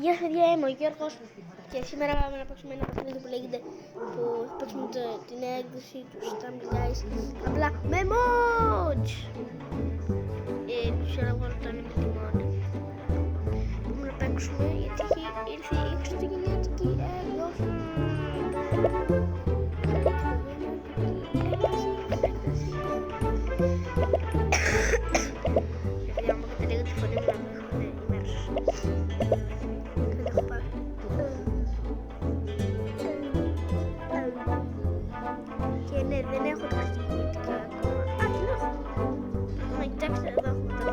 Γεια σας παιδιά, είμαι ο Γιώργος και σήμερα πάμε να παίξουμε ένα παιχνίδι που λέγεται που θα παίξουμε την νέα έκδοση του Stumble Guys απλά με mods. Τους αναβάλω το anime τη mod. Πάμε να παίξουμε γιατί έχει ήρθε η χριστουγεννιάτικη έκδοση. Παιδιά μου ακούτε λίγο τη φωνή μου να μην έχουν ημέρες. Και ναι, δεν έχω τα χριστουγεννιάτικα ακόμα. Α, την έχω. Μα κοιτάξτε, εδώ έχουμε το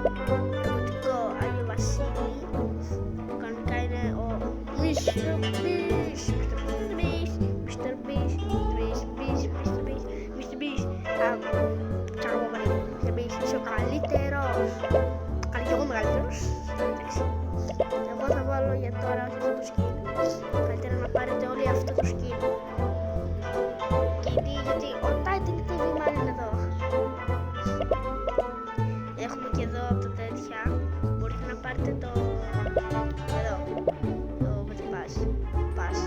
πραγματικό Άγιο Βασίλη. Κανονικά είναι ο Mr. Beast. Mr. Beast. Είσαι ο καλύτερος. Καλά και εγώ μεγαλύτερος. Εγώ θα βάλω για τώρα αυτό το skin. Καλύτερα να πάρετε όλοι αυτό το skin. Γιατί ο Titan TV μάλλον είναι εδώ. Έχουμε και εδώ από τα τέτοια. Μπορείτε να πάρετε το εδώ. Το pass.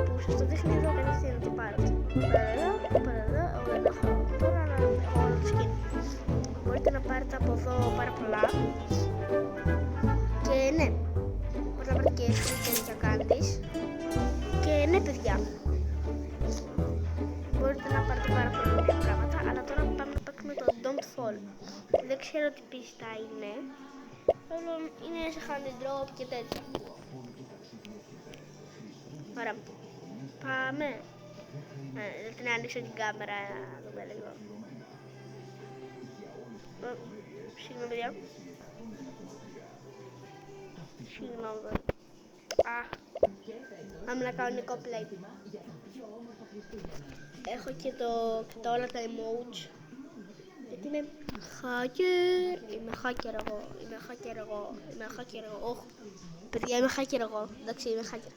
Που σας το δείχνει εδώ κατευθείαν να το πάρετε. Πάρα εδώ. Εγώ δεν έχω τώρα να έχω όλο το skin. Μπορείτε να πάρετε από εδώ πάρα πολλά. Και ναι, μπορείτε να πάρετε και τέτοια candies. Και ναι παιδιά, μπορείτε να πάρετε πάρα πολλά πράγματα. Αλλά τώρα πάμε να παίξουμε το Don't Fall. Δεν ξέρω τι πίστα είναι. Αλλά είναι σε hand drop και τέτοια. Ωραία, πάμε. Δεν άνοιξα την κάμερα, να δούμε λίγο. Συγγνώμη παιδιά. Συγγνώμη. Πάμε να κάνω Nico Play. Έχω και όλα τα emotes. Γιατί είμαι hacker. Είμαι hacker εγώ. Όχι. Παιδιά, είμαι hacker εγώ. Εντάξει, είμαι hacker.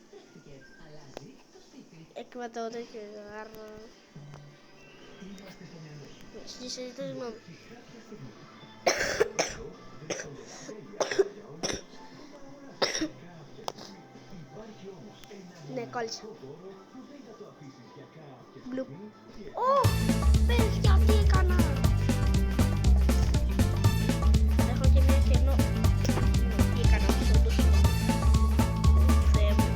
Έκβατα το τέτοιο. Συζητώ συγγνώμη. Ναι, κόλλησα. Μπλου. Ω, παιδιά, τι έκανα. Έχω και μια κενό. Τι έκανα, όντως. Θεέ μου.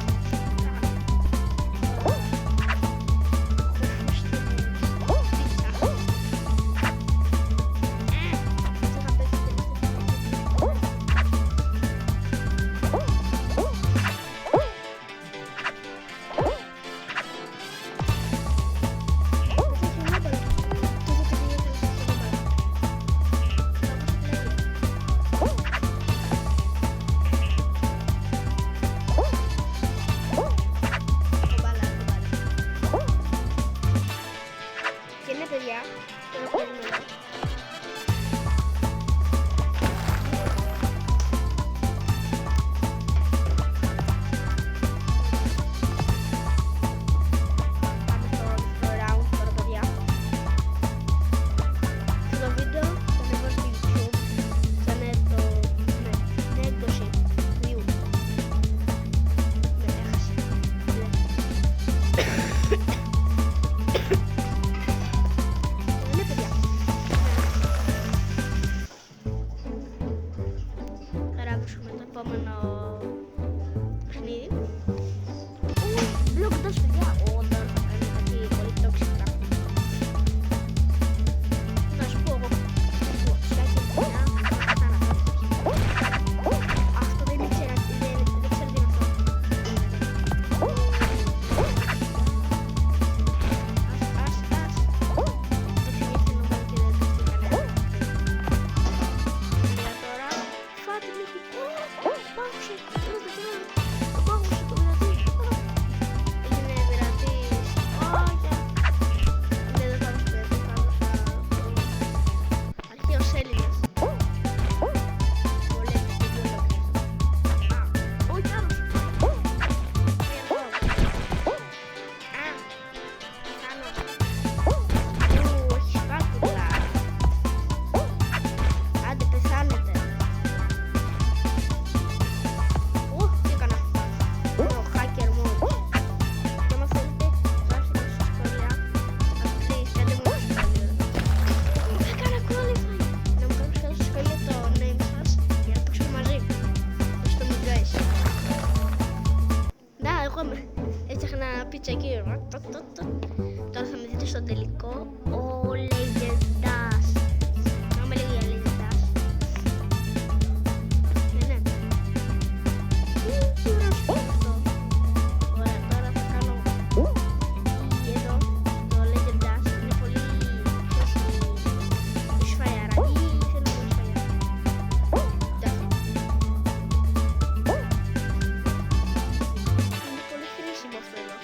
εγώ έψαχνα πίτσα εκεί. Τώρα θα με δείτε στο τελικό. Ο Λέιζερντας. Να με λέγει Λέιζερντας. Ναι. Τι ωραίο σκέφτο αυτό. Ωραία, τώρα θα κάνω εδώ το Λέιζερντας. Είναι πολύ σφαϊάρα ή θέλω να σφαϊάρα. Είναι πολύ χρήσιμο αυτό εδώ.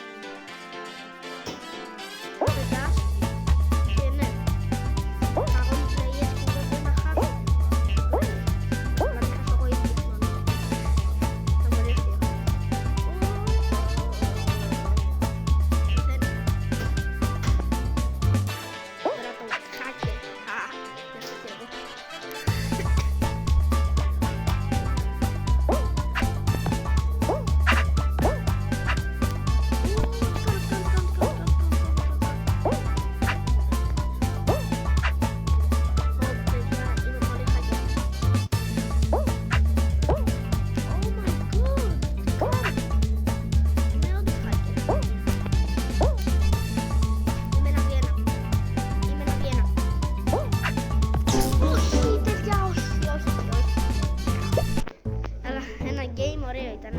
Πετάς και ναι. Αγώνες players που δεν μπορεί να χάσουν. Να μην χάσω εγώ ήδη μόνο. Θα βοηθήσω. Τώρα το hacker. Δεν σας θέλω. Ωραίο ήταν.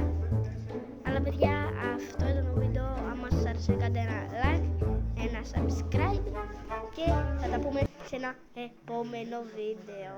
Αλλά παιδιά, αυτό ήταν το βίντεο. Αν σας άρεσε, κάντε ένα like, ένα subscribe και θα τα πούμε σε ένα επόμενο βίντεο.